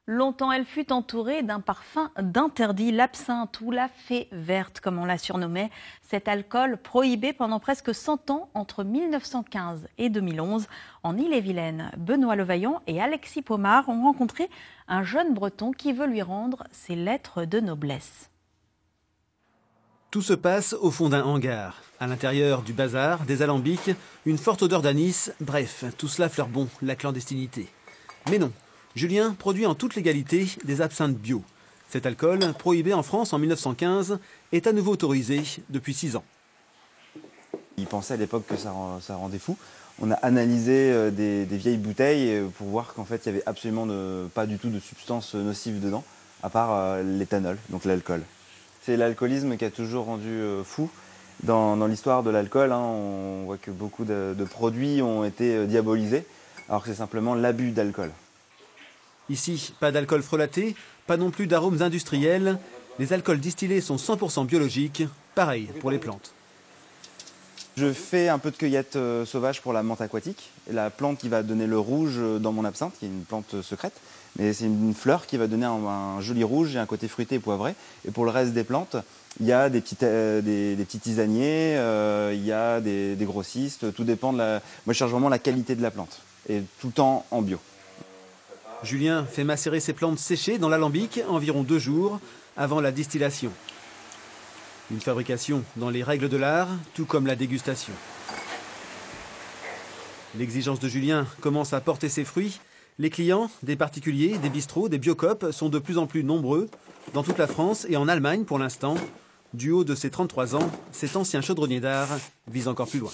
Longtemps, elle fut entourée d'un parfum d'interdit, l'absinthe ou la fée verte, comme on la surnommait. Cet alcool prohibé pendant presque 100 ans, entre 1915 et 2011. En Ille-et-Vilaine, Benoît Levaillant et Alexis Pomard ont rencontré un jeune breton qui veut lui rendre ses lettres de noblesse. Tout se passe au fond d'un hangar. À l'intérieur du bazar, des alambics, une forte odeur d'anis, bref, tout cela fleure bon la clandestinité. Mais non, Julien produit en toute légalité des absinthes bio. Cet alcool, prohibé en France en 1915, est à nouveau autorisé depuis 6 ans. Il pensait à l'époque que ça rendait fou. On a analysé des vieilles bouteilles pour voir qu'en fait il n'y avait absolument pas du tout de substances nocives dedans, à part l'éthanol, donc l'alcool. C'est l'alcoolisme qui a toujours rendu fou. Dans l'histoire de l'alcool, on voit que beaucoup de produits ont été diabolisés, alors que c'est simplement l'abus d'alcool. Ici, pas d'alcool frelaté, pas non plus d'arômes industriels. Les alcools distillés sont 100% biologiques, pareil pour les plantes. Je fais un peu de cueillette sauvage pour la menthe aquatique. La plante qui va donner le rouge dans mon absinthe, qui est une plante secrète, mais c'est une fleur qui va donner un joli rouge et un côté fruité et poivré. Et pour le reste des plantes, il y a des petits tisaniers, il y a des grossistes, tout dépend de la... Moi je cherche vraiment la qualité de la plante, et tout le temps en bio. Julien fait macérer ses plantes séchées dans l'alambic environ 2 jours avant la distillation. Une fabrication dans les règles de l'art, tout comme la dégustation. L'exigence de Julien commence à porter ses fruits. Les clients, des particuliers, des bistrots, des biocopes sont de plus en plus nombreux dans toute la France et en Allemagne pour l'instant. Du haut de ses 33 ans, cet ancien chaudronnier d'art vise encore plus loin.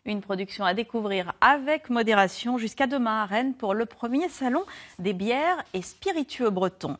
Une production à découvrir avec modération jusqu'à demain à Rennes pour le premier salon des bières et spiritueux bretons.